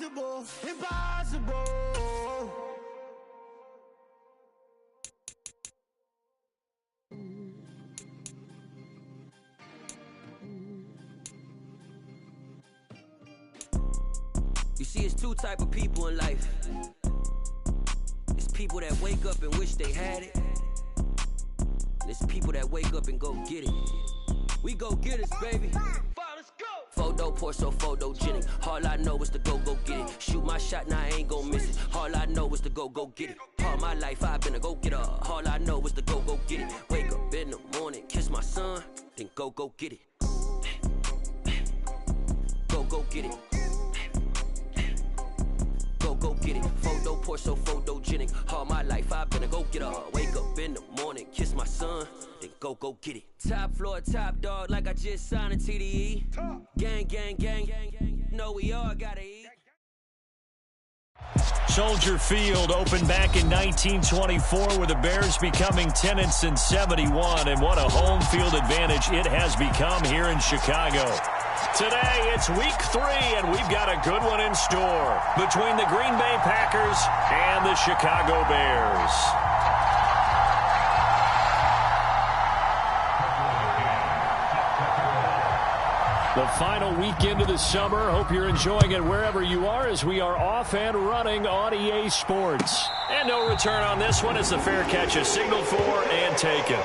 impossible, impossible. You see, it's two type of people in life. It's people that wake up and wish they had it. And it's people that wake up and go get it. We go get it, baby. Let's go. Photo porso, photogenic. All I know is to go get it. Shoot my shot, now I ain't gon' miss it. All I know is to go get it. All my life I've been a go-getter. All I know is to go get it. Wake up in the morning, kiss my son, then go get it. Go get it. Go get it. Photo porso, photogenic. All my life I've been a go-getter. Wake up in the morning, kiss my son, then go get it. Top floor, top dog, like I just signed a TDE. Gang, gang, gang, gang, gang. No, we all gotta eat. Soldier Field opened back in 1924 with the Bears becoming tenants in 71, and what a home field advantage it has become here in Chicago. Today, it's week 3, and we've got a good one in store between the Green Bay Packers and the Chicago Bears. The final weekend of the summer. Hope you're enjoying it wherever you are as we are off and running on EA Sports. And no return on this one as the fair catch is signaled for and taken.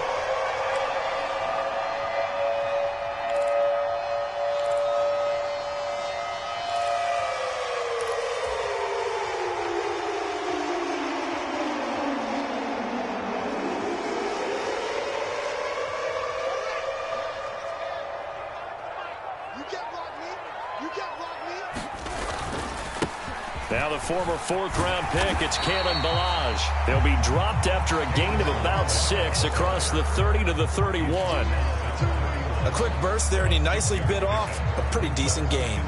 Now the former 4th-round pick, it's Kalen Ballage. They'll be dropped after a gain of about 6 across the 30 to the 31. A quick burst there, and he nicely bit off a pretty decent gain.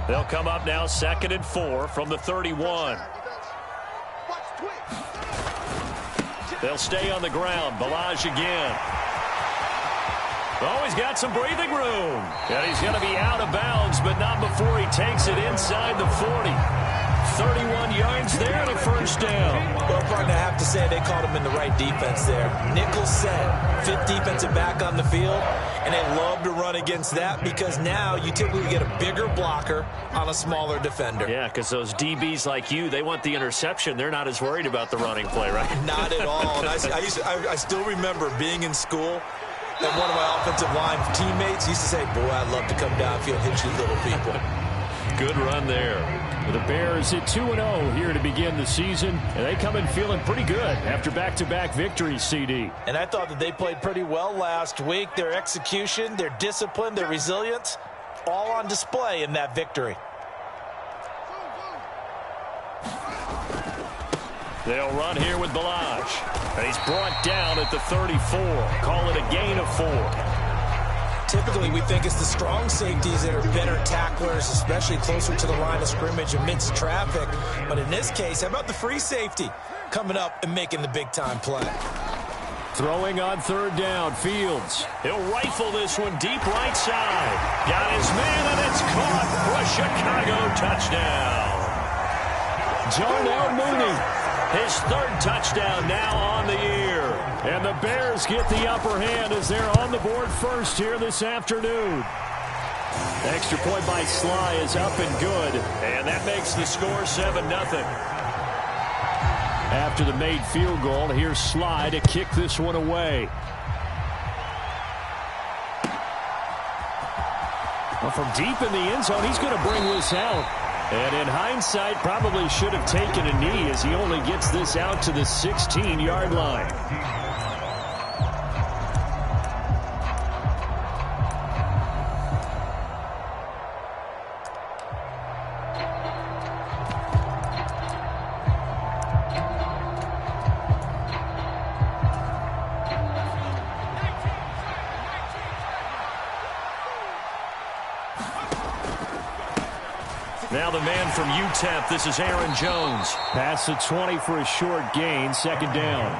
They'll come up now 2nd and 4 from the 31. They'll stay on the ground. Ballage again. Oh, he's got some breathing room. And he's going to be out of bounds, but not before he takes it inside the 40. 31 yards there and a first down. Well, partner, I have to say they called him in the right defense there. Nickel set, 5th defensive back on the field, and they love to run against that because now you typically get a bigger blocker on a smaller defender. Yeah, because those DBs like you, they want the interception. They're not as worried about the running play, right? Not at all. And I still remember being in school, and one of my offensive line teammates used to say, boy, I'd love to come downfield, hit you little people. Good run there. The Bears at 2-0 here to begin the season, and they come in feeling pretty good after back-to-back victories, CD. And I thought that they played pretty well last week. Their execution, their discipline, their resilience, all on display in that victory. They'll run here with Ballage. And he's brought down at the 34. Call it a gain of 4. Typically, we think it's the strong safeties that are better tacklers, especially closer to the line of scrimmage amidst traffic. But in this case, how about the free safety coming up and making the big-time play? Throwing on 3rd down, Fields. He'll rifle this one deep right side. Got his man, and it's caught for a Chicago touchdown. Darnell Mooney. His 3rd touchdown now on the year. And the Bears get the upper hand as they're on the board first here this afternoon. Extra point by Sly is up and good. And that makes the score 7-0. After the made field goal, here's Sly to kick this one away. Well, from deep in the end zone, he's going to bring this out. And in hindsight, probably should have taken a knee as he only gets this out to the 16-yard line. Now the man from UTEP, this is Aaron Jones. Pass the 20 for a short gain, 2nd down.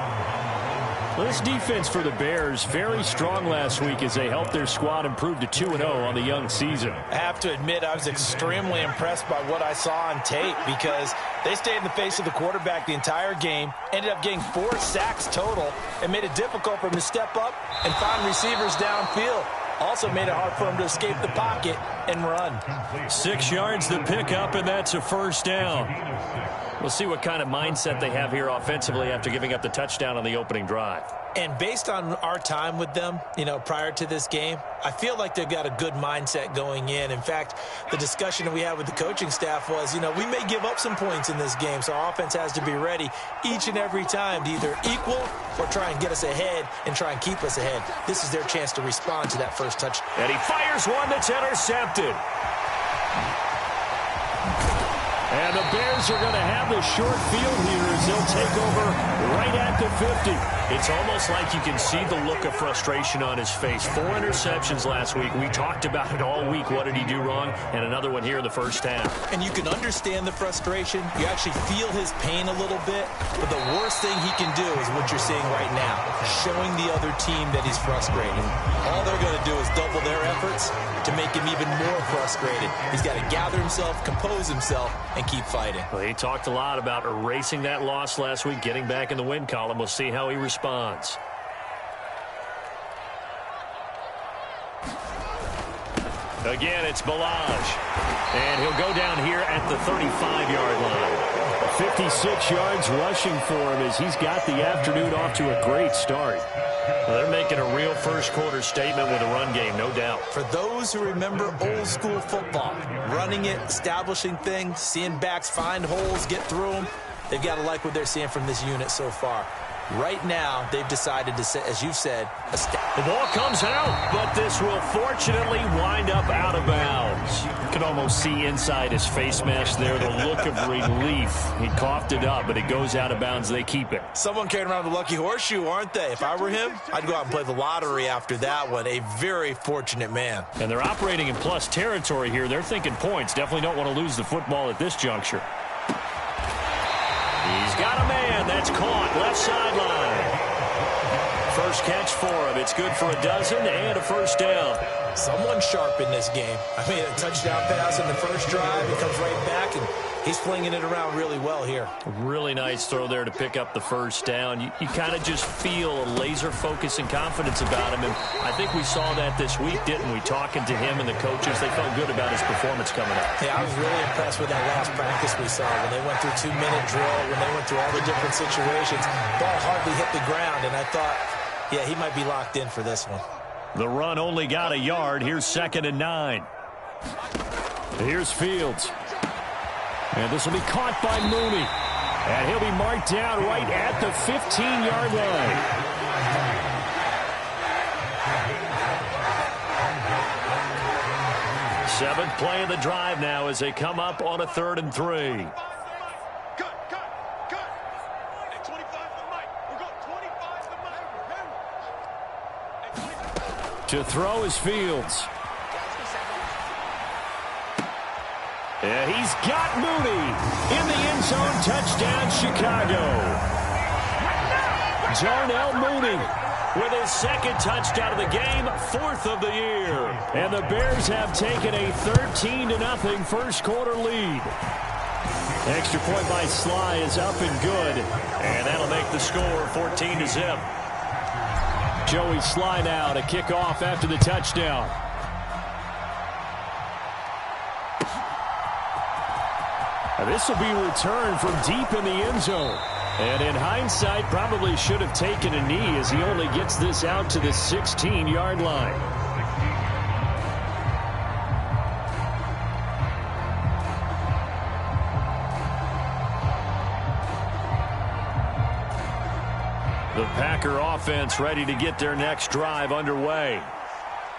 Well, this defense for the Bears, very strong last week as they helped their squad improve to 2-0 on the young season. I have to admit, I was extremely impressed by what I saw on tape because they stayed in the face of the quarterback the entire game, ended up getting 4 sacks total, and made it difficult for him to step up and find receivers downfield. Also made it hard for him to escape the pocket and run. 6 yards to pick up, and that's a first down. We'll see what kind of mindset they have here offensively after giving up the touchdown on the opening drive. And based on our time with them, prior to this game, I feel like they've got a good mindset going in. In fact, the discussion that we had with the coaching staff was, we may give up some points in this game, so our offense has to be ready each and every time to either equal or try and get us ahead and try and keep us ahead. This is their chance to respond to that first touchdown. And he fires one that's intercepted. And the Bears are going to have the short field here as they'll take over right at the 50. It's almost like you can see the look of frustration on his face. 4 interceptions last week. We talked about it all week. What did he do wrong? And another one here in the first half. And you can understand the frustration. You actually feel his pain a little bit. But the worst thing he can do is what you're seeing right now, showing the other team that he's frustrated. All they're going to do is double their efforts to make him even more frustrated. He's got to gather himself, compose himself, and keep fighting. Well, he talked a lot about erasing that loss last week, getting back in the win column. We'll see how he responds. Again, it's Balaj. And he'll go down here at the 35-yard line. 56 yards rushing for him as he's got the afternoon off to a great start. Well, they're making a real first-quarter statement with a run game, no doubt. For those who remember old-school football, running it, establishing things, seeing backs find holes, get through them, they've got to like what they're seeing from this unit so far. Right now, they've decided to, as you said, the ball comes out, but this will fortunately wind up out of bounds. You can almost see inside his face mask there the look of relief. He coughed it up, but it goes out of bounds. They keep it. Someone carrying around the lucky horseshoe, aren't they? If I were him, I'd go out and play the lottery after that one. A very fortunate man. And they're operating in plus territory here. They're thinking points. Definitely don't want to lose the football at this juncture. He's got a man. That's caught. Left sideline. First catch for him. It's good for a dozen and a first down. Someone sharp in this game. I mean, a touchdown pass in the first drive. He comes right back, and he's flinging it around really well here. Really nice throw there to pick up the first down. You kind of just feel a laser focus and confidence about him, and I think we saw that this week, didn't we? Talking to him and the coaches, they felt good about his performance coming up. Yeah, I was really impressed with that last practice we saw when they went through 2-minute drill, when they went through all the different situations. Ball hardly hit the ground, and I thought, yeah, he might be locked in for this one. The run only got a yard. Here's 2nd and 9. Here's Fields. And this will be caught by Mooney. And he'll be marked down right at the 15-yard line. Seventh play of the drive now as they come up on a 3rd and 3. To throw is Fields. And he's got Mooney in the end zone. Touchdown, Chicago. Darnell Mooney with his 2nd touchdown of the game, 4th of the year. And the Bears have taken a 13-0 first quarter lead. Extra point by Sly is up and good. And that'll make the score 14-0. Joey Sly now to kick off after the touchdown. And this will be returned from deep in the end zone. And in hindsight, probably should have taken a knee as he only gets this out to the 16-yard line. The Packer offense ready to get their next drive underway.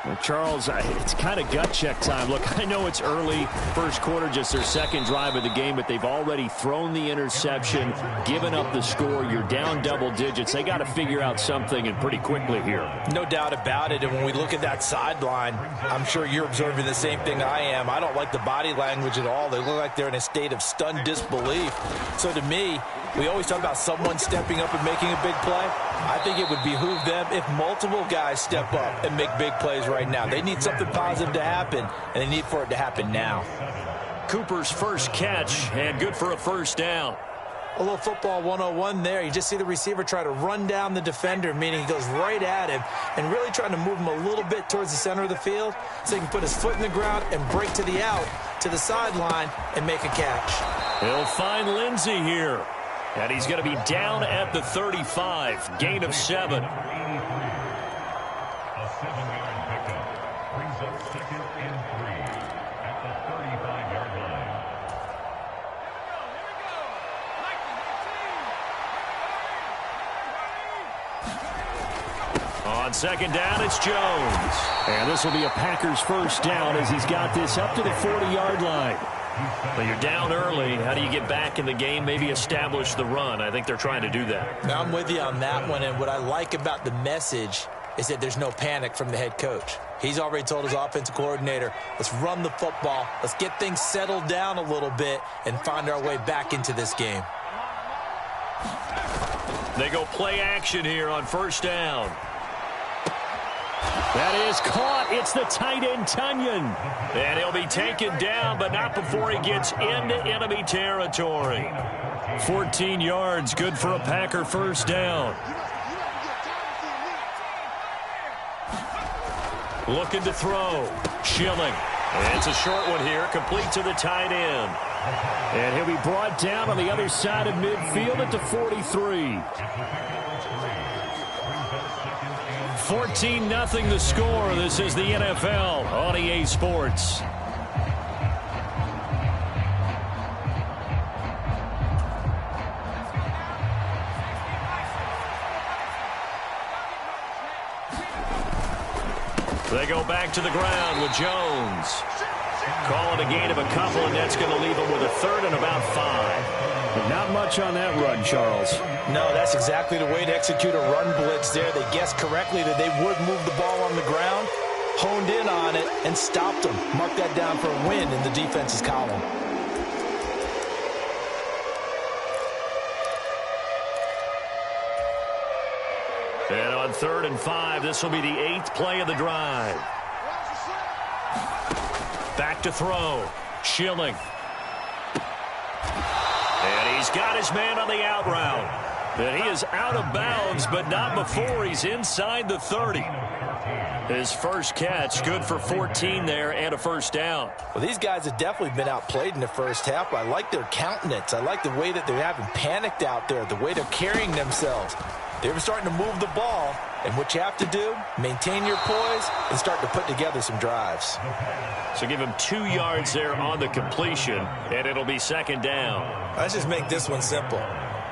Well, Charles, it's kind of gut check time. Look, I know it's early, first quarter, just their 2nd drive of the game, but they've already thrown the interception, given up the score. You're down double digits. They got to figure out something, and pretty quickly here. No doubt about it, and when we look at that sideline, I'm sure you're observing the same thing I am. I don't like the body language at all. They look like they're in a state of stunned disbelief. So to me, We always talk about someone stepping up and making a big play. I think it would behoove them if multiple guys step up and make big plays right now. They need something positive to happen, and they need for it to happen now. Cooper's first catch, and good for a first down. A little football 101 there. You just see the receiver try to run down the defender, meaning he goes right at him and really trying to move him a little bit towards the center of the field so he can put his foot in the ground and break to the out, to the sideline, and make a catch. He'll find Lindsey here. And he's going to be down at the 35. Gain of 7. A 7-yard pickup brings up 2nd and 3 at the 35-yard line. On second down, it's Jones. And this will be a Packers first down as he's got this up to the 40-yard line. But you're down early. How do you get back in the game, maybe establish the run? I think they're trying to do that. Now, I'm with you on that one, and what I like about the message is that there's no panic from the head coach. He's already told his offensive coordinator, let's run the football, let's get things settled down a little bit and find our way back into this game. They go play action here on first down. That is caught. It's the tight end, Tunyon. And he'll be taken down, but not before he gets into enemy territory. 14 yards, good for a Packer first down. Looking to throw. Schilling. And it's a short one here, complete to the tight end. And he'll be brought down on the other side of midfield at the 43. 14-0 the score. This is the NFL on EA Sports. They go back to the ground with Jones. Calling a gain of a couple, and that's going to leave them with a third and about 5. But not much on that run, Charles. No, that's exactly the way to execute a run blitz there. They guessed correctly that they would move the ball on the ground, honed in on it, and stopped them. Mark that down for a win in the defense's column. And on 3rd and 5, this will be the 8th play of the drive. Back to throw. Schilling. And he's got his man on the out route. And he is out of bounds, but not before he's inside the 30. His first catch, good for 14 there and a first down. Well, these guys have definitely been outplayed in the first half. I like their countenance. I like the way that they haven't panicked out there, the way they're carrying themselves. They were starting to move the ball, and what you have to do, maintain your poise and start to put together some drives. So give him 2 yards there on the completion, and it'll be second down. Let's just make this one simple.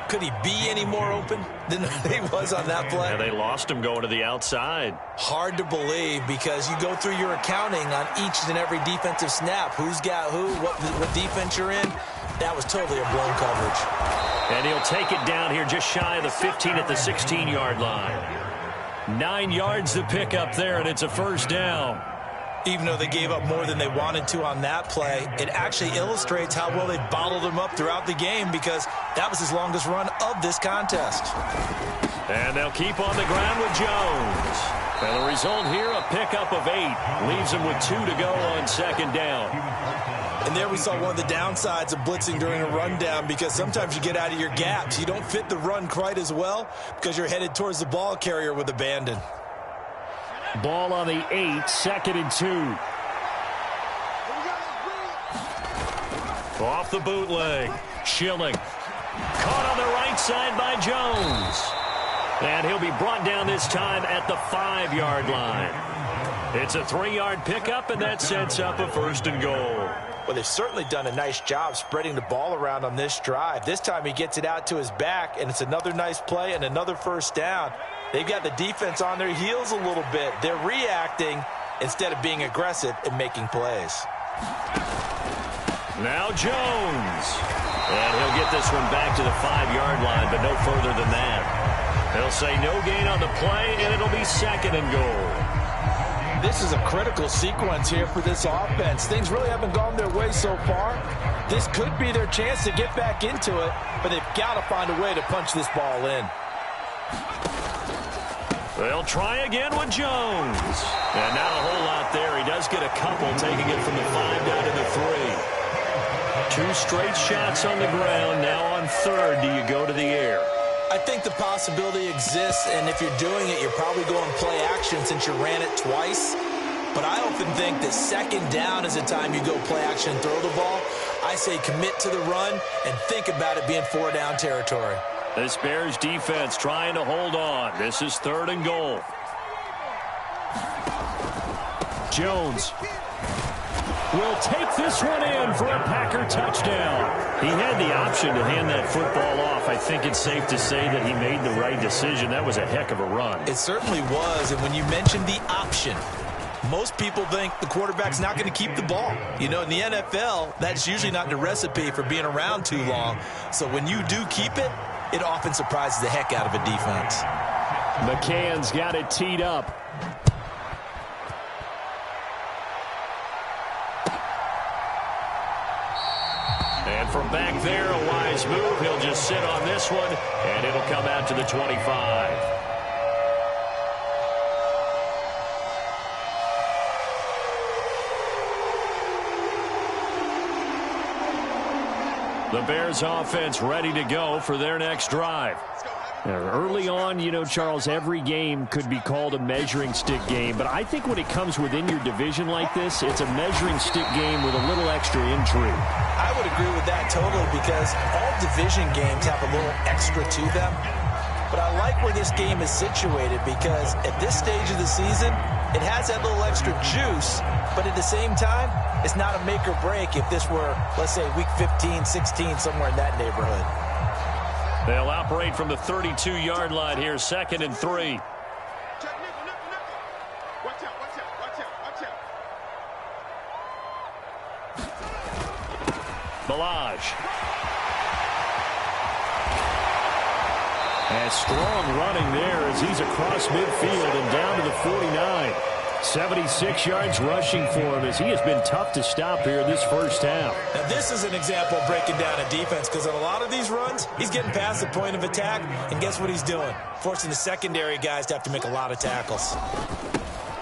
Could he be any more open than he was on that play? Yeah, they lost him going to the outside. Hard to believe because you go through your accounting on each and every defensive snap. Who's got who, what defense you're in. That was totally a blown coverage. And he'll take it down here just shy of the 15 at the 16-yard line. 9 yards to pick up there, and it's a first down. Even though they gave up more than they wanted to on that play, it actually illustrates how well they bottled him up throughout the game because that was his longest run of this contest. And they'll keep on the ground with Jones. And the result here, a pickup of 8. Leaves them with 2 to go on second down. And there we saw one of the downsides of blitzing during a rundown because sometimes you get out of your gaps. You don't fit the run quite as well because you're headed towards the ball carrier with abandon. Ball on the 8, 2nd and 2. Off the bootleg. Schilling. Caught on the right side by Jones. And he'll be brought down this time at the 5-yard line. It's a 3-yard pickup, and that sets up a first and goal. Well, they've certainly done a nice job spreading the ball around on this drive. This time he gets it out to his back, and it's another nice play and another first down. They've got the defense on their heels a little bit. They're reacting instead of being aggressive and making plays. Now Jones. And he'll get this one back to the 5-yard line, but no further than that. They'll say no gain on the play, and it'll be 2nd and goal. This is a critical sequence here for this offense. Things really haven't gone their way so far. This could be their chance to get back into it, but they've got to find a way to punch this ball in. They'll try again with Jones. And not a whole lot there. He does get a couple, taking it from the 5 down to the 3. 2 straight shots on the ground. Now on third, do you go to the air? I think the possibility exists, and if you're doing it, you're probably going play action since you ran it twice. But I often think that second down is the time you go play action and throw the ball. I say commit to the run and think about it being 4 down territory. This Bears defense trying to hold on. This is 3rd and goal. Jones will take this one in for a Packer touchdown. He had the option to hand that football off. I think it's safe to say that he made the right decision. That was a heck of a run. It certainly was, and when you mentioned the option, most people think the quarterback's not going to keep the ball. You know, in the NFL, that's usually not the recipe for being around too long. So when you do keep it, it often surprises the heck out of a defense. McCann's got it teed up. And from back there, a wise move. He'll just sit on this one, and it'll come out to the 25. The Bears offense ready to go for their next drive. Early on, you know, Charles, every game could be called a measuring stick game. But I think when it comes within your division like this, it's a measuring stick game with a little extra intrigue. I would agree with that totally because all division games have a little extra to them. But I like where this game is situated because at this stage of the season, it has that little extra juice. But at the same time, it's not a make or break if this were, let's say, week 15, 16, somewhere in that neighborhood. They'll operate from the 32-yard line here, 2nd and 3. Balaj. And strong running there as he's across midfield and down to the 49. 76 yards rushing for him as he has been tough to stop here this first half. Now this is an example of breaking down a defense because on a lot of these runs, he's getting past the point of attack, and guess what he's doing? Forcing the secondary guys to have to make a lot of tackles.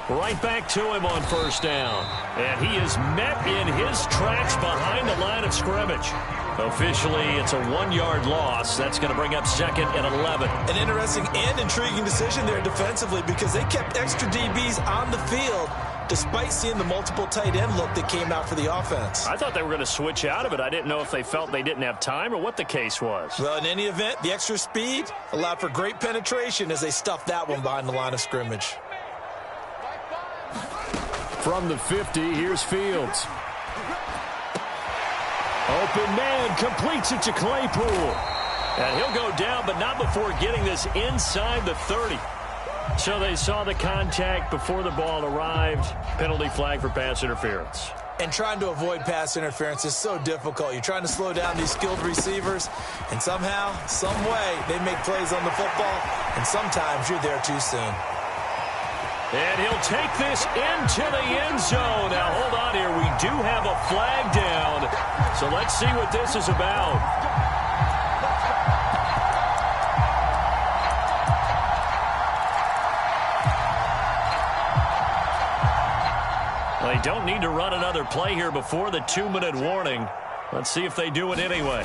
Right back to him on 1st down. And he is met in his tracks behind the line of scrimmage. Officially, it's a 1-yard loss. That's going to bring up 2nd and 11. An interesting and intriguing decision there defensively because they kept extra DBs on the field despite seeing the multiple tight end look that came out for the offense. I thought they were going to switch out of it. I didn't know if they felt they didn't have time or what the case was. Well, in any event, the extra speed allowed for great penetration as they stuffed that one behind the line of scrimmage. From the 50, here's Fields. Open man, completes it to Claypool. And he'll go down, but not before getting this inside the 30. So they saw the contact before the ball arrived. Penalty flag for pass interference. And trying to avoid pass interference is so difficult. You're trying to slow down these skilled receivers, and somehow, some way, they make plays on the football, and sometimes you're there too soon. And he'll take this into the end zone. Now, hold on here. We do have a flag down. So let's see what this is about. They don't need to run another play here before the 2-minute warning. Let's see if they do it anyway.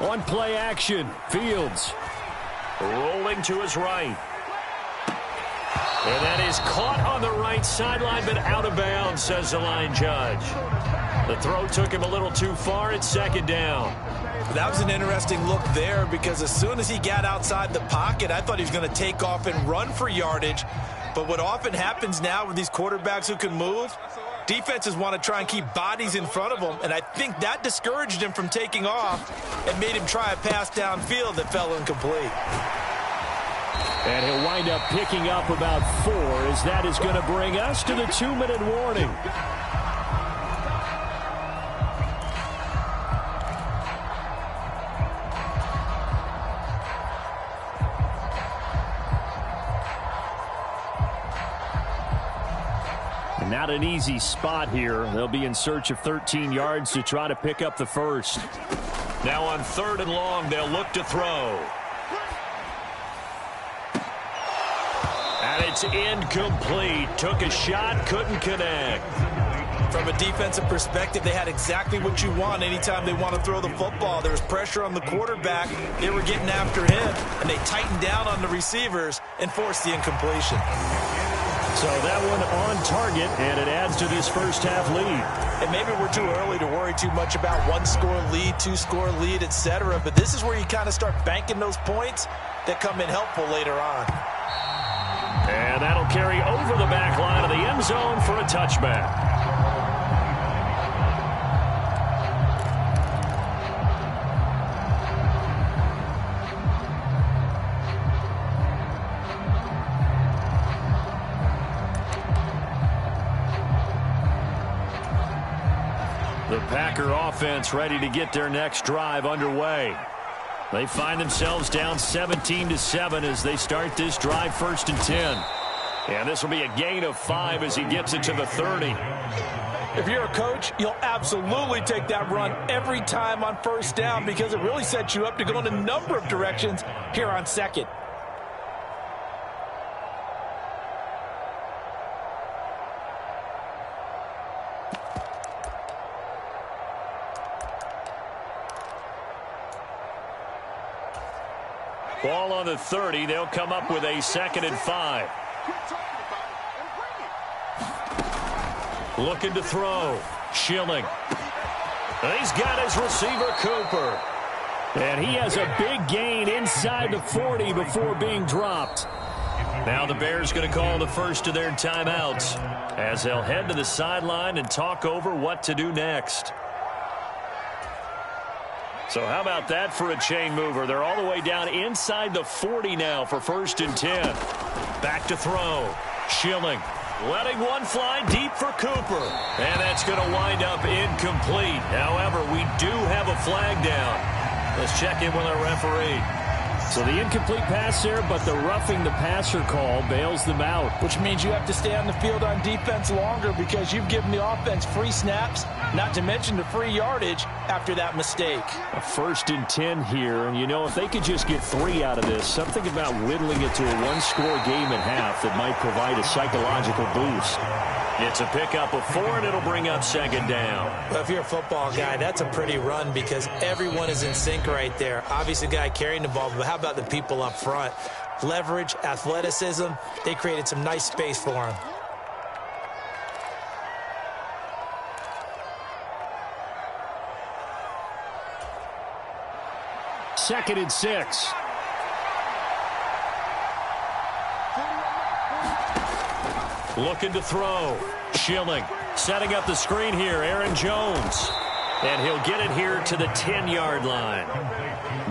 On play action, Fields rolling to his right. And that is caught on the right sideline, but out of bounds, says the line judge. The throw took him a little too far. It's 2nd down. That was an interesting look there because as soon as he got outside the pocket, I thought he was going to take off and run for yardage. But what often happens now with these quarterbacks who can move, defenses want to try and keep bodies in front of them, and I think that discouraged him from taking off and made him try a pass downfield that fell incomplete. And he'll wind up picking up about 4 as that is going to bring us to the 2-minute warning. Not an easy spot here. They'll be in search of 13 yards to try to pick up the first. Now on 3rd and long, they'll look to throw. And it's incomplete. Took a shot, couldn't connect. From a defensive perspective, they had exactly what you want anytime they want to throw the football. There was pressure on the quarterback. They were getting after him, and they tightened down on the receivers and forced the incompletion. So that one on target, and it adds to this first half lead. And maybe we're too early to worry too much about 1-score lead, 2-score lead, etc. But this is where you kind of start banking those points that come in helpful later on. And that'll carry over the back line of the end zone for a touchback. The Packer offense ready to get their next drive underway. They find themselves down 17-7 as they start this drive 1st and 10. And this will be a gain of 5 as he gets it to the 30. If you're a coach, you'll absolutely take that run every time on 1st down because it really sets you up to go in a number of directions here on 2nd. Ball on the 30. They'll come up with a 2nd and 5. Looking to throw. Schilling. He's got his receiver, Cooper. And he has a big gain inside the 40 before being dropped. Now the Bears going to call the first of their timeouts as they'll head to the sideline and talk over what to do next. So how about that for a chain mover? They're all the way down inside the 40 now for 1st and 10. Back to throw. Schilling. Letting one fly deep for Cooper. And that's going to wind up incomplete. However, we do have a flag down. Let's check in with our referee. So the incomplete pass there, but the roughing the passer call bails them out. Which means you have to stay on the field on defense longer because you've given the offense free snaps, not to mention the free yardage after that mistake. A 1st and 10 here, and you know, if they could just get 3 out of this, something about whittling it to a 1-score game at half that might provide a psychological boost. It's a pickup of 4, and it'll bring up 2nd down. Well, if you're a football guy, that's a pretty run because everyone is in sync right there. Obviously, the guy carrying the ball, but how about the people up front? Leverage, athleticism, they created some nice space for him. Second and 6. Looking to throw. Schilling setting up the screen here. Aaron Jones. And he'll get it here to the 10-yard line.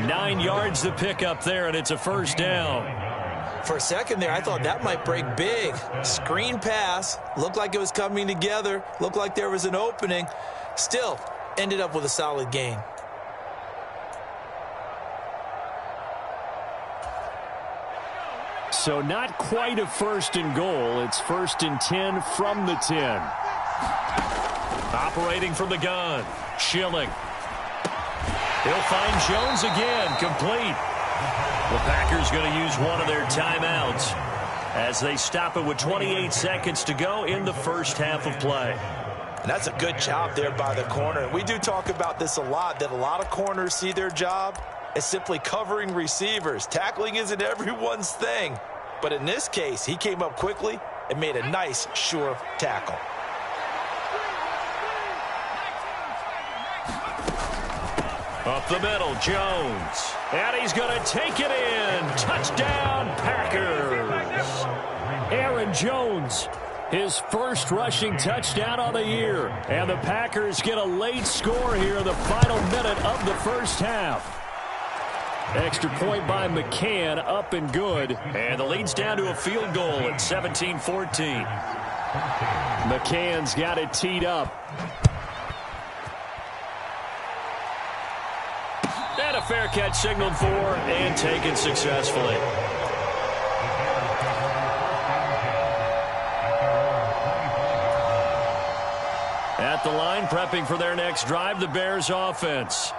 9 yards to pick up there, and it's a 1st down. For a second there, I thought that might break big. Screen pass. Looked like it was coming together. Looked like there was an opening. Still, ended up with a solid gain. So not quite a 1st and goal. It's 1st and 10 from the 10. Operating from the gun. Schilling. He'll find Jones again. Complete. The Packers going to use one of their timeouts as they stop it with 28 seconds to go in the first half of play. And that's a good job there by the corner. We do talk about this a lot, that a lot of corners see their job as simply covering receivers. Tackling isn't everyone's thing. But in this case, he came up quickly and made a nice, sure tackle. Up the middle, Jones. And he's going to take it in. Touchdown, Packers. Aaron Jones, his first rushing touchdown on the year. And the Packers get a late score here in the final minute of the first half. Extra point by McCann, up and good. And the lead's down to a field goal at 17-14. McCann's got it teed up. And a fair catch signaled for and taken successfully. At the line, prepping for their next drive, the Bears offense.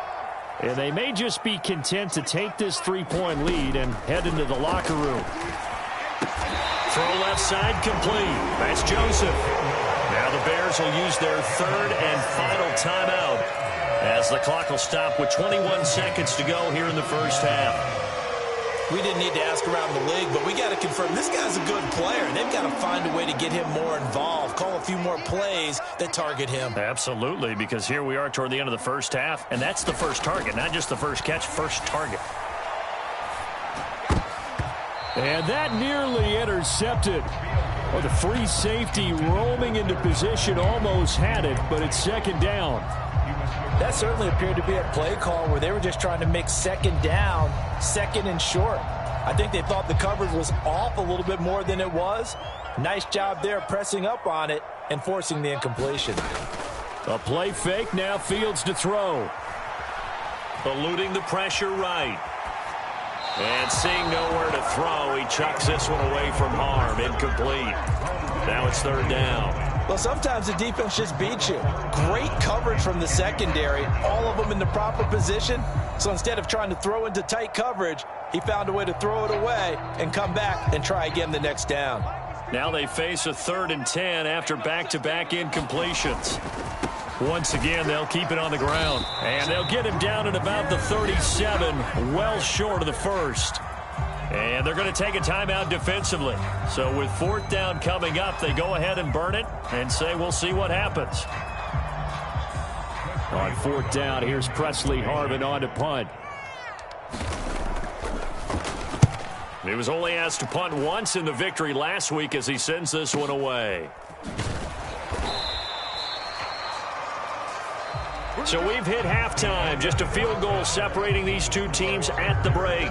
And they may just be content to take this 3-point lead and head into the locker room. Throw left side complete. That's Joseph. Now the Bears will use their third and final timeout as the clock will stop with 21 seconds to go here in the first half. We didn't need to ask around the league, but we got to confirm this guy's a good player. They've got to find a way to get him more involved, call a few more plays that target him. Absolutely, because here we are toward the end of the first half, and that's the first target, not just the first catch, first target. And that nearly intercepted. Well, the free safety roaming into position almost had it, but it's second down. That certainly appeared to be a play call where they were just trying to make second down, second and short. I think they thought the coverage was off a little bit more than it was. Nice job there pressing up on it and forcing the incompletion. A play fake, now Fields to throw. Eluding the pressure right. And seeing nowhere to throw, he chucks this one away from harm. Incomplete. Now it's third down. Well, sometimes the defense just beats you. Great coverage from the secondary, all of them in the proper position. So instead of trying to throw into tight coverage, he found a way to throw it away and come back and try again the next down. Now they face a 3rd and 10 after back-to-back incompletions. Once again, they'll keep it on the ground. And they'll get him down at about the 37, well short of the first. And they're going to take a timeout defensively. So with 4th down coming up, they go ahead and burn it and say we'll see what happens. On 4th down, here's Presley Harvin on to punt. He was only asked to punt once in the victory last week as he sends this one away. So we've hit halftime. Just a field goal separating these two teams at the break.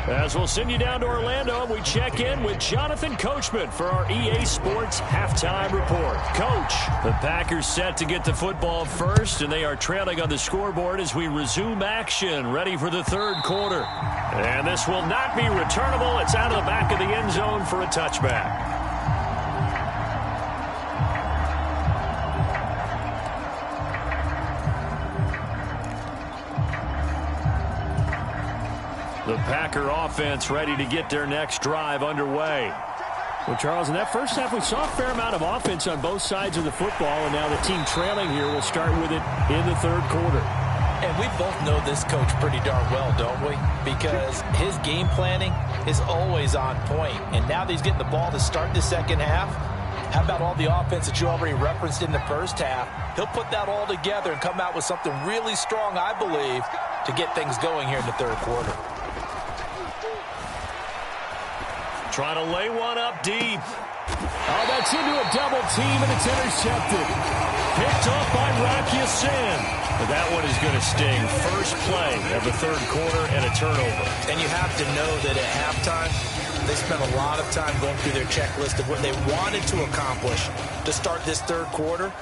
As we'll send you down to Orlando, we check in with Jonathan Coachman for our EA Sports Halftime Report. Coach, the Packers set to get the football first, and they are trailing on the scoreboard as we resume action, ready for the 3rd quarter. And this will not be returnable. It's out of the back of the end zone for a touchback. The Packer offense ready to get their next drive underway. Well, Charles, in that first half, we saw a fair amount of offense on both sides of the football, and now the team trailing here will start with it in the 3rd quarter. And we both know this coach pretty darn well, don't we? Because his game planning is always on point. And now that he's getting the ball to start the second half, how about all the offense that you already referenced in the first half? He'll put that all together and come out with something really strong, I believe, to get things going here in the 3rd quarter. Trying to lay one up deep. Oh, that's into a double team, and it's intercepted. Picked off by Rock Ya-Sin. But that one is going to sting. First play of the 3rd quarter and a turnover. And you have to know that at halftime, they spent a lot of time going through their checklist of what they wanted to accomplish to start this 3rd quarter.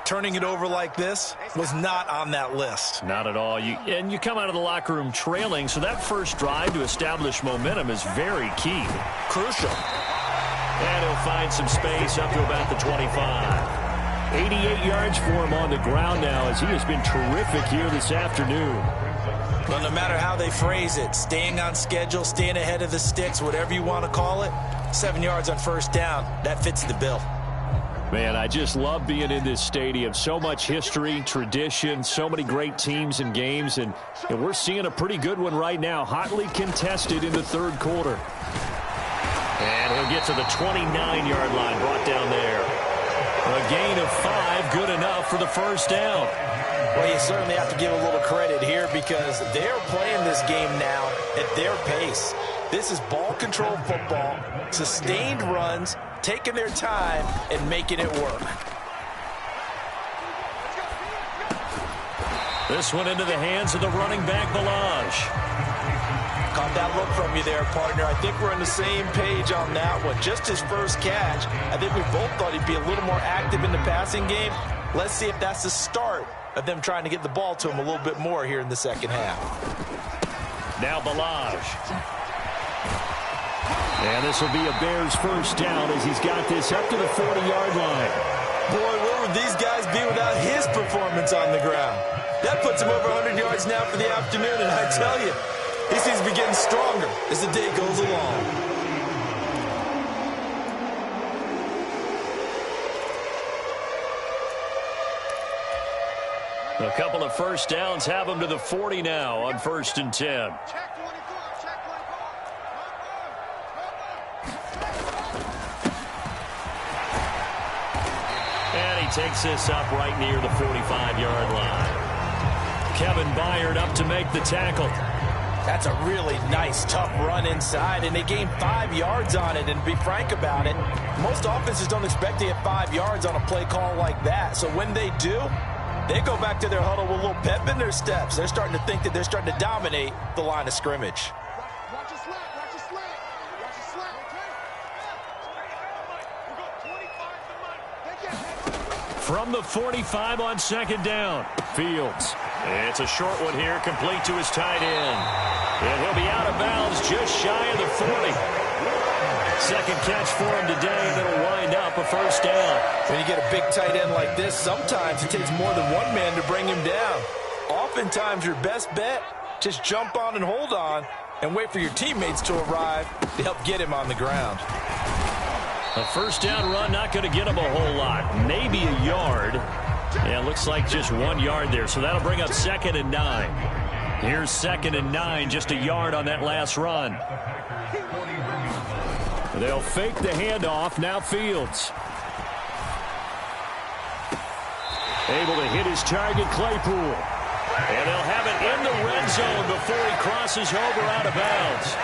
Turning it over like this was not on that list. Not at all. And you come out of the locker room trailing, so that first drive to establish momentum is very key. Crucial. And he'll find some space up to about the 25. 88 yards for him on the ground now as he has been terrific here this afternoon. Well, no matter how they phrase it, staying on schedule, staying ahead of the sticks, whatever you want to call it, 7 yards on first down, that fits the bill. Man, I just love being in this stadium. So much history, tradition, so many great teams and games, and we're seeing a pretty good one right now, hotly contested in the 3rd quarter. And he'll get to the 29-yard line, brought down there. A gain of 5, good enough for the first down. Well, you certainly have to give a little credit here because they're playing this game now at their pace. This is ball control football, sustained runs, taking their time and making it work. This one into the hands of the running back, Balaj. Caught that look from you there, partner. I think we're on the same page on that one. Just his first catch, I think we both thought he'd be a little more active in the passing game. Let's see if that's the start of them trying to get the ball to him a little bit more here in the second half. Now Balaj. And this will be a Bears first down as he's got this up to the 40-yard line. Boy, where would these guys be without his performance on the ground? That puts him over 100 yards now for the afternoon, and I tell you, he seems to be getting stronger as the day goes along. A couple of first downs have him to the 40 now on 1st and 10. And he takes this up right near the 45-yard line. Kevin Byard up to make the tackle. That's a really nice, tough run inside, and they gained 5 yards on it. And to be frank about it, most offenses don't expect to get 5 yards on a play call like that. So when they do, they go back to their huddle with a little pep in their steps. They're starting to think that they're starting to dominate the line of scrimmage. Watch your slant, watch your slant, watch your slant. From the 45 on 2nd down, Fields. It's a short one here, complete to his tight end. And he'll be out of bounds just shy of the 40. Second catch for him today, and it'll wind up a first down. When you get a big tight end like this, sometimes it takes more than one man to bring him down. Oftentimes, your best bet, just jump on and hold on and wait for your teammates to arrive to help get him on the ground. A first down run, not going to get him a whole lot. Maybe a yard. Yeah, looks like just 1 yard there, so that'll bring up 2nd and 9. Here's 2nd and 9, just a yard on that last run. They'll fake the handoff, now Fields. Able to hit his target, Claypool. And they'll have it in the red zone before he crosses over out of bounds.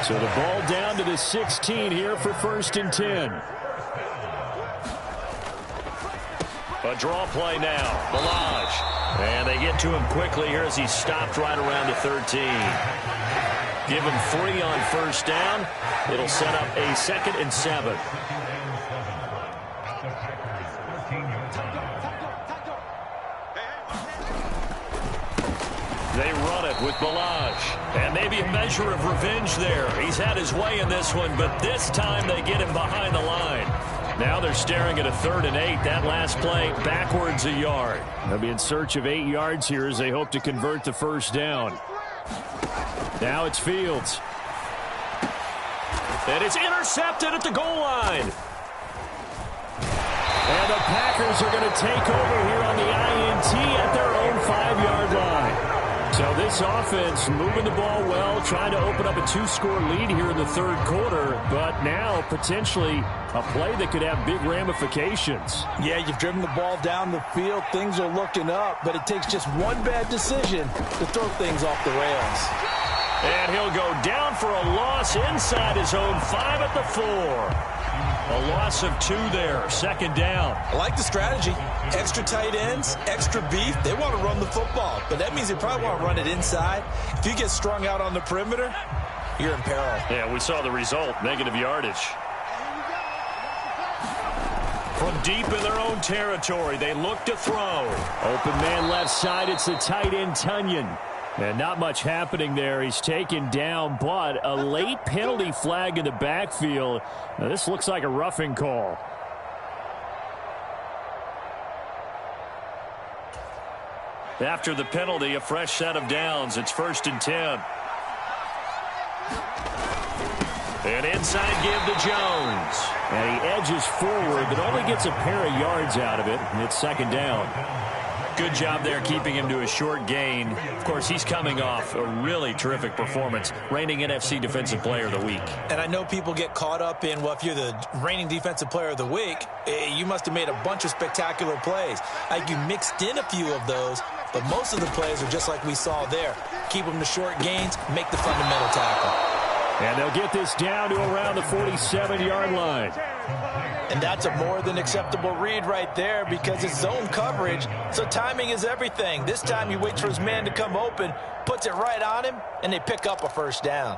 So the ball down to the 16 here for 1st and 10. A draw play now, Balaj. And they get to him quickly here as he stopped right around the 13. Give him 3 on first down. It'll set up a 2nd and 7. They run it with Balaj. And maybe a measure of revenge there. He's had his way in this one, but this time they get him behind the line. Now they're staring at a 3rd and 8. That last play backwards a yard. They'll be in search of 8 yards here as they hope to convert the first down. Now it's Fields. And it's intercepted at the goal line. And the Packers are going to take over here on the INT at their own 5-yard line. So this offense moving the ball well, trying to open up a 2-score lead here in the 3rd quarter, but now potentially a play that could have big ramifications. Yeah, you've driven the ball down the field. Things are looking up, but it takes just one bad decision to throw things off the rails. And he'll go down for a loss inside his own 5 at the 4. A loss of 2 there, 2nd down. I like the strategy. Extra tight ends, extra beef. They want to run the football, but that means they probably want to run it inside. If you get strung out on the perimeter, you're in peril. Yeah, we saw the result, negative yardage. From deep in their own territory, they look to throw. Open man left side, it's the tight end, Tunyon. And not much happening there. He's taken down, but a late penalty flag in the backfield. Now, this looks like a roughing call. After the penalty, a fresh set of downs. It's 1st and 10. And inside give to Jones. And he edges forward, but only gets a pair of yards out of it. And it's 2nd down. Good job there keeping him to a short gain. Of course, he's coming off a really terrific performance, reigning NFC Defensive Player of the Week. And I know people get caught up in, well, if you're the reigning Defensive Player of the Week, you must have made a bunch of spectacular plays. You mixed in a few of those, but most of the plays are just like we saw there. Keep them to short gains, make the fundamental tackle. And they'll get this down to around the 47-yard line. And that's a more than acceptable read right there because it's zone coverage, so timing is everything. This time he waits for his man to come open, puts it right on him, and they pick up a first down.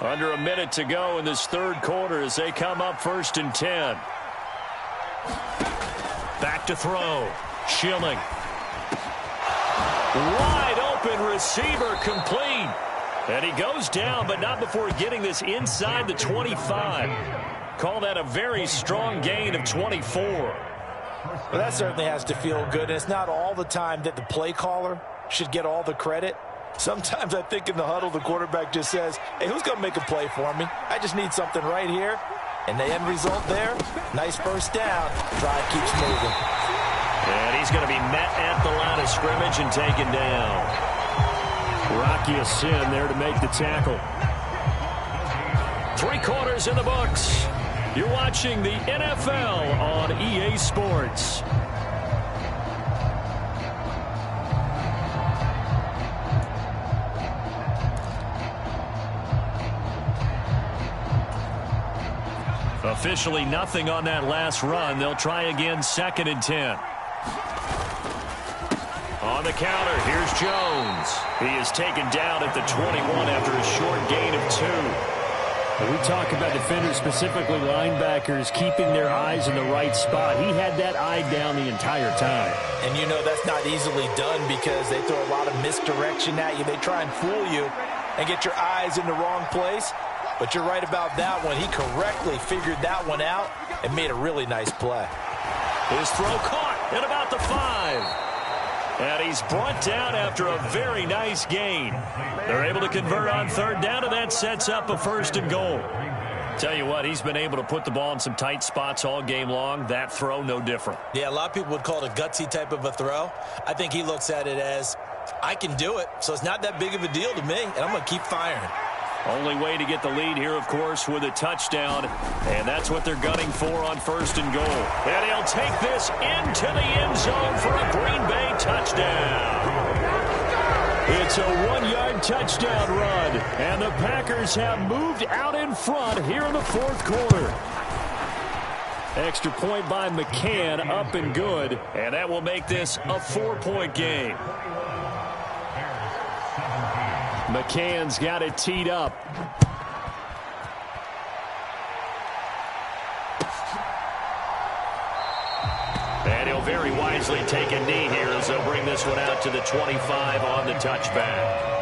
Under a minute to go in this 3rd quarter as they come up 1st and 10. Back to throw. Schilling. Wide open receiver complete. And he goes down, but not before getting this inside the 25. Call that a very strong gain of 24. Well, that certainly has to feel good. And it's not all the time that the play caller should get all the credit. Sometimes I think in the huddle, the quarterback just says, hey, who's going to make a play for me? I just need something right here. And the end result there, nice first down. Drive keeps moving. And he's going to be met at the line of scrimmage and taken down. Rocky Sin there to make the tackle. 3 quarters in the books. You're watching the NFL on EA Sports. Officially nothing on that last run. They'll try again, 2nd and 10. On the counter, here's Jones. He is taken down at the 21 after a short gain of 2. We talk about defenders, specifically linebackers, keeping their eyes in the right spot. He had that eye down the entire time. And you know that's not easily done because they throw a lot of misdirection at you. They try and fool you and get your eyes in the wrong place. But you're right about that one. He correctly figured that one out and made a really nice play. His throw caught at about the 5. And he's brought down after a very nice gain. They're able to convert on 3rd down, and that sets up a 1st and goal. Tell you what, he's been able to put the ball in some tight spots all game long. That throw, no different. Yeah, a lot of people would call it a gutsy type of a throw. I think he looks at it as, I can do it, so it's not that big of a deal to me, and I'm going to keep firing. Only way to get the lead here, of course, with a touchdown. And that's what they're gunning for on 1st and goal. And he'll take this into the end zone for a Green Bay touchdown. It's a 1-yard touchdown run. And the Packers have moved out in front here in the 4th quarter. Extra point by McCann, up and good. And that will make this a 4-point game. McCann's got it teed up. And he'll very wisely take a knee here as they'll bring this one out to the 25 on the touchback.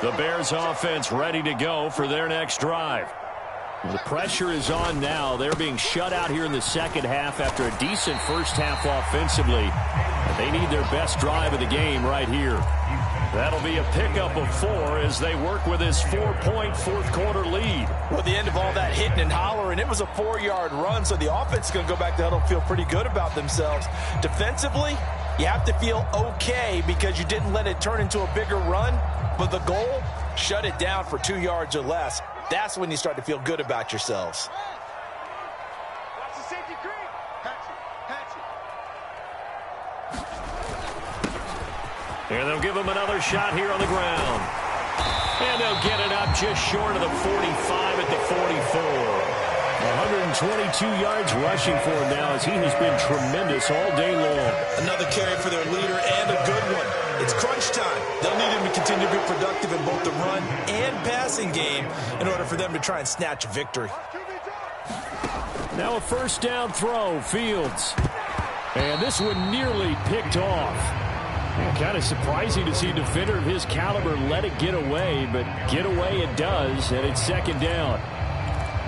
The Bears offense ready to go for their next drive. The pressure is on now. They're being shut out here in the 2nd half after a decent first half offensively. They need their best drive of the game right here. That'll be a pickup of 4 as they work with this 4-point 4th quarter lead. Well, at the end of all that hitting and hollering, it was a 4-yard run, so the offense is going to go back to huddle and feel pretty good about themselves. Defensively, you have to feel okay because you didn't let it turn into a bigger run. But the goal, shut it down for 2 yards or less. That's when you start to feel good about yourselves. Watch the safety creep. Patch it. And they'll give him another shot here on the ground. And they'll get it up just short of the 45 at the 44. 122 yards rushing for him now as he has been tremendous all day long. Another carry for their leader and a good one. It's crunch time. They'll need him to continue to be productive in both the run and passing game in order for them to try and snatch a victory. Now a 1st down throw, Fields. And this one nearly picked off. Kind of surprising to see a defender of his caliber let it get away, but get away it does, and it's 2nd down.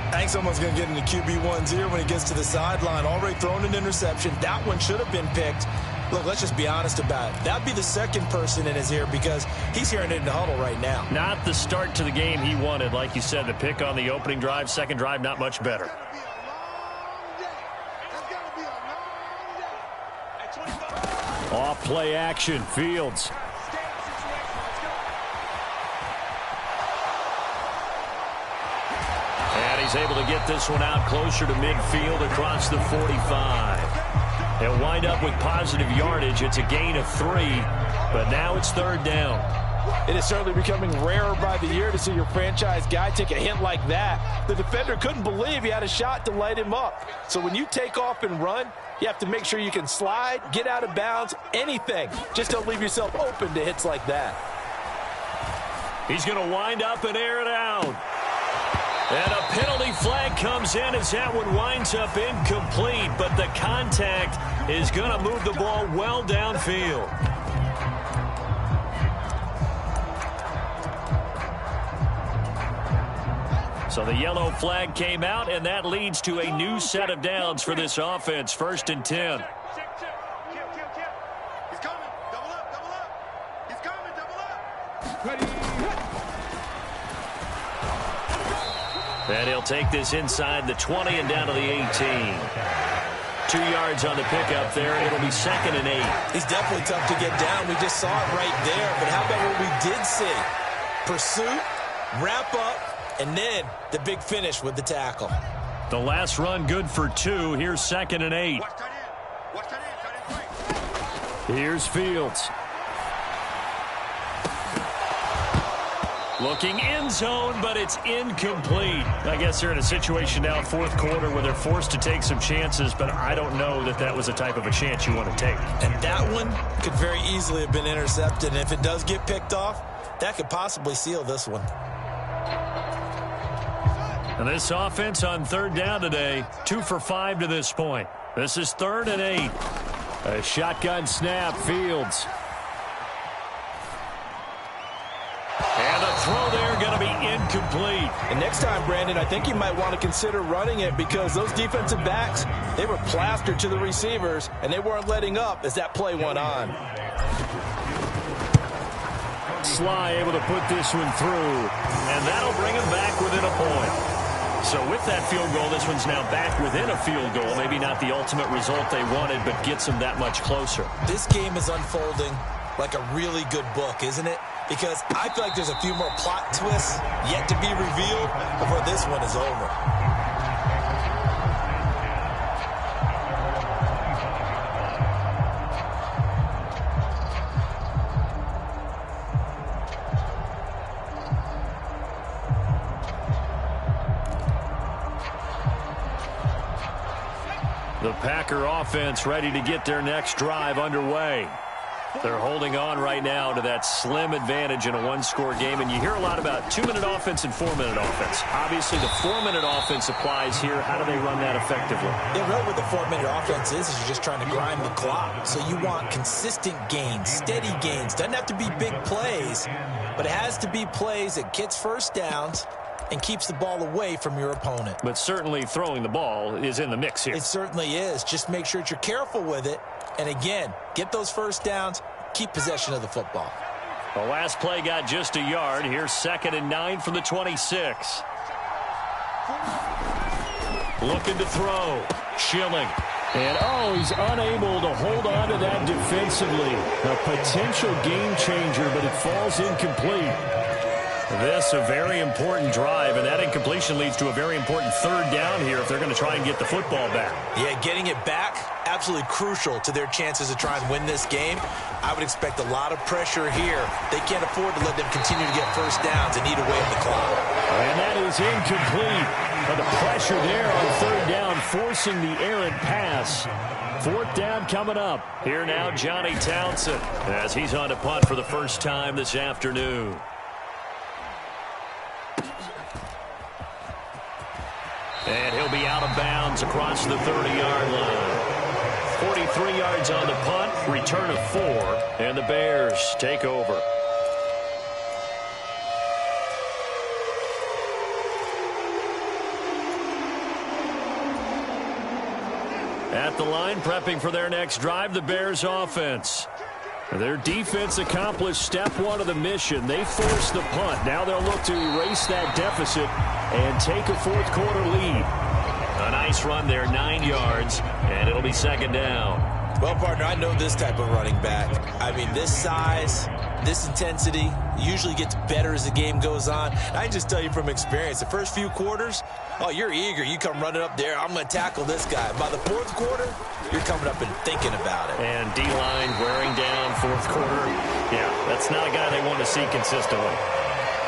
I think someone's going to get into QB1's ear when he gets to the sideline. Already thrown an interception. That one should have been picked. Look, let's just be honest about it. That'd be the 2nd person in his ear because he's hearing it in the huddle right now. Not the start to the game he wanted. Like you said, the pick on the opening drive, 2nd drive, not much better. Off play action, Fields. And he's able to get this one out closer to midfield across the 45. They'll wind up with positive yardage. It's a gain of 3, but now it's 3rd down. It is certainly becoming rarer by the year to see your franchise guy take a hit like that. The defender couldn't believe he had a shot to light him up. So when you take off and run, you have to make sure you can slide, get out of bounds, anything. Just don't leave yourself open to hits like that. He's going to wind up and air it out. And a penalty flag comes in as that one winds up incomplete, but the contact is going to move the ball well downfield. So the yellow flag came out, and that leads to a new set of downs for this offense. 1st and 10. He's coming. Double up, double up. He's coming, double up. And he'll take this inside the 20 and down to the 18. 2 yards on the pickup there. It'll be 2nd and 8. He's definitely tough to get down. We just saw it right there. But how about what we did see? Pursuit, wrap up, and then the big finish with the tackle. The last run good for 2. Here's 2nd and 8. Watch tight end. Watch tight end. Tight end right. Here's Fields. Looking end zone, but it's incomplete. I guess they're in a situation now, 4th quarter, where they're forced to take some chances, but I don't know that that was the type of a chance you want to take. And that one could very easily have been intercepted. And if it does get picked off, that could possibly seal this one. And this offense on 3rd down today, 2 for 5 to this point. This is 3rd and 8. A shotgun snap, Fields. And the throw there going to be incomplete. And next time, Brandon, I think you might want to consider running it because those defensive backs, they were plastered to the receivers, and they weren't letting up as that play went on. Sly able to put this one through, and that'll bring him back within a point. So with that field goal, this one's now back within a field goal. Maybe not the ultimate result they wanted, but gets them that much closer. This game is unfolding like a really good book, isn't it? Because I feel like there's a few more plot twists yet to be revealed before this one is over. The Packer offense ready to get their next drive underway. They're holding on right now to that slim advantage in a one-score game, and you hear a lot about 2-minute offense and 4-minute offense. Obviously, the 4-minute offense applies here. How do they run that effectively? Yeah, really what the 4-minute offense is you're just trying to grind the clock. So you want consistent gains, steady gains. Doesn't have to be big plays, but it has to be plays that gets first downs and keeps the ball away from your opponent. But certainly throwing the ball is in the mix here. It certainly is. Just make sure that you're careful with it. And again, get those first downs, keep possession of the football. The last play got just a yard. Here's 2nd and 9 from the 26. Looking to throw. Schilling. And, he's unable to hold on to that defensively. A potential game changer, but it falls incomplete. This a very important drive, and that incompletion leads to a very important 3rd down here if they're going to try and get the football back. Yeah, getting it back, absolutely crucial to their chances to try and win this game. I would expect a lot of pressure here. They can't afford to let them continue to get first downs and eat away at the clock. And that is incomplete. But the pressure there on 3rd down, forcing the errant pass. 4th down coming up. Here now, Johnny Townsend, as he's on to punt for the first time this afternoon. And he'll be out of bounds across the 30-yard line. 43 yards on the punt, return of 4, and the Bears take over. At the line, prepping for their next drive, the Bears offense. Their defense accomplished step 1 of the mission. They forced the punt. Now they'll look to erase that deficit and take a 4th quarter lead. A nice run there, 9 yards, and it'll be 2nd down. Well, partner, I know this type of running back. I mean, this size, this intensity usually gets better as the game goes on. I can just tell you from experience, the first few quarters, you're eager. You come running up there, I'm going to tackle this guy. By the 4th quarter, you're coming up and thinking about it. And D-line wearing down 4th quarter. Yeah, that's not a guy they want to see consistently.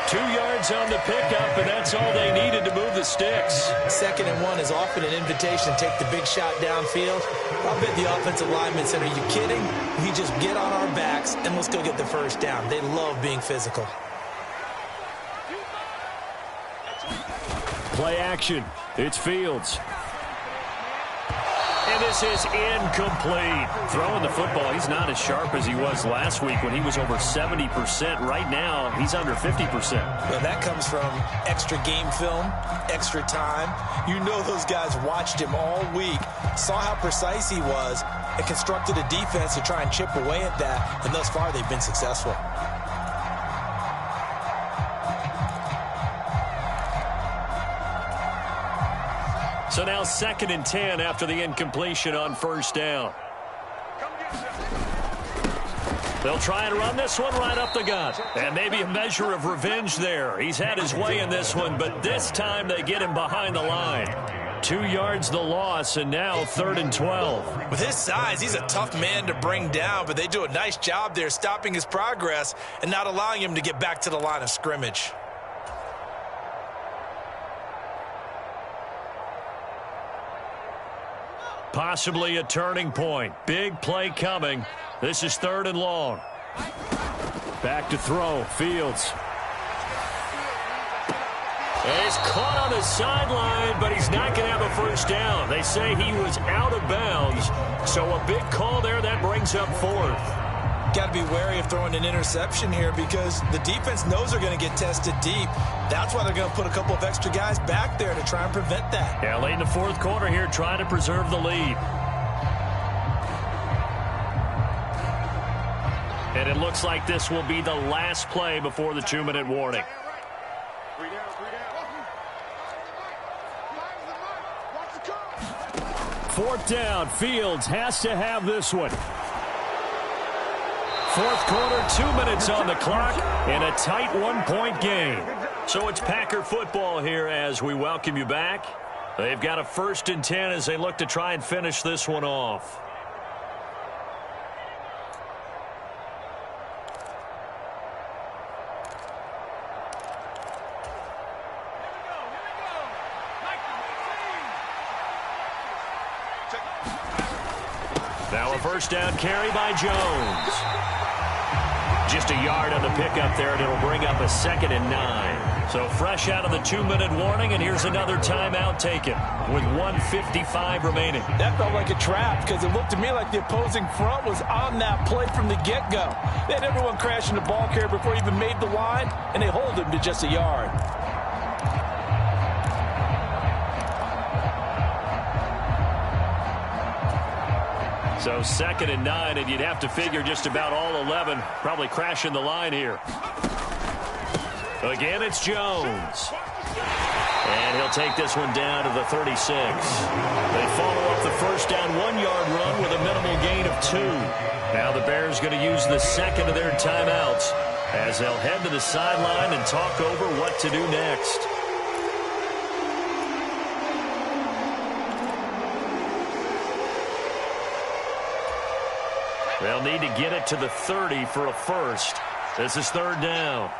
2 yards on the pickup, and that's all they needed to move the sticks. 2nd and 1 is often an invitation to take the big shot downfield. I'll bet the offensive lineman said, are you kidding? We just get on our backs, and let's go get the first down. They love being physical. play action. It's Fields. And this is incomplete. Throwing the football, he's not as sharp as he was last week when he was over 70%. Right now, he's under 50%. Well, that comes from extra game film, extra time. You know those guys watched him all week, saw how precise he was, and constructed a defense to try and chip away at that. And thus far, they've been successful. So now 2nd and 10 after the incompletion on first down. They'll try and run this one right up the gut. And maybe a measure of revenge there. He's had his way in this one, but this time they get him behind the line. 2 yards the loss, and now 3rd and 12. With his size, he's a tough man to bring down, but they do a nice job there stopping his progress and not allowing him to get back to the line of scrimmage. Possibly a turning point. Big play coming. This is 3rd and long. Back to throw. Fields. And he's caught on the sideline, but he's not going to have a first down. They say he was out of bounds. So a big call there. That brings up 4th. Got to be wary of throwing an interception here because the defense knows they're going to get tested deep. That's why they're going to put a couple of extra guys back there to try and prevent that. Yeah, late in the 4th quarter here, trying to preserve the lead. And it looks like this will be the last play before the 2-minute warning. 4th down. Fields has to have this one. 4th quarter, 2 minutes on the clock, and a tight 1-point game. So it's Packer football here as we welcome you back. They've got a 1st and 10 as they look to try and finish this one off. Now a 1st down carry by Jones. Just a yard on the pickup there, and it'll bring up a 2nd and 9. So fresh out of the 2-minute warning, and here's another timeout taken with 1:55 remaining. That felt like a trap because it looked to me like the opposing front was on that play from the get-go. They had everyone crashing the ball carrier before he even made the line, and they hold him to just a yard. So 2nd and 9, and you'd have to figure just about all 11 probably crashing the line here. Again, it's Jones. And he'll take this one down to the 36. They follow up the 1st down 1-yard run with a minimal gain of 2. Now the Bears going to use the 2nd of their timeouts as they'll head to the sideline and talk over what to do next. They'll need to get it to the 30 for a first. This is 3rd down.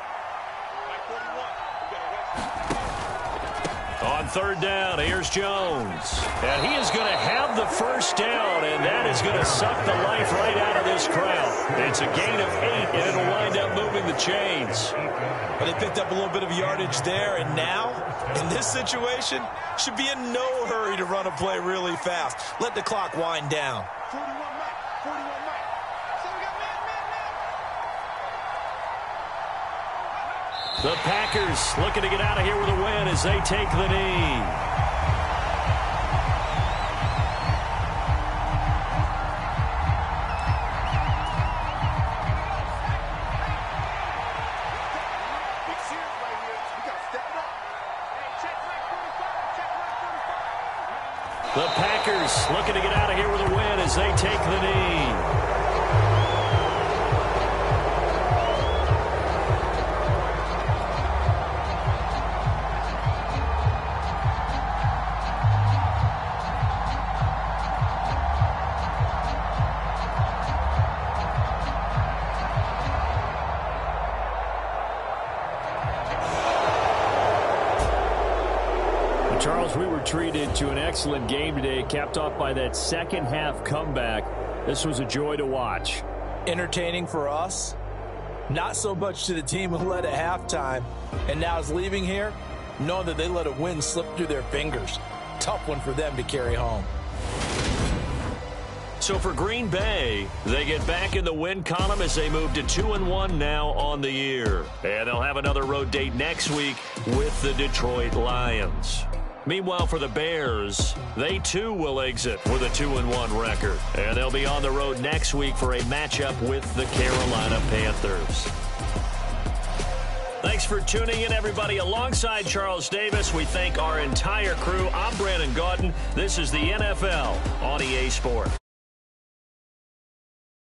On 3rd down, here's Jones. And he is going to have the first down, and that is going to suck the life right out of this crowd. It's a gain of 8, and it'll wind up moving the chains. But they picked up a little bit of yardage there, and now, in this situation, should be in no hurry to run a play really fast. Let the clock wind down. The Packers looking to get out of here with a win as they take the knee. The Packers looking to get out of here with a win as they take the knee. Charles, we were treated to an excellent game today, capped off by that second-half comeback. This was a joy to watch. Entertaining for us, not so much to the team who led at halftime and now is leaving here. knowing that they let a win slip through their fingers. Tough one for them to carry home. So for Green Bay, they get back in the win column as they move to 2-1 now on the year. And they'll have another road date next week with the Detroit Lions. Meanwhile, for the Bears, they too will exit with a 2-1 record. And they'll be on the road next week for a matchup with the Carolina Panthers. Thanks for tuning in, everybody. Alongside Charles Davis, we thank our entire crew. I'm Brandon Gaudin. This is the NFL on EA Sports.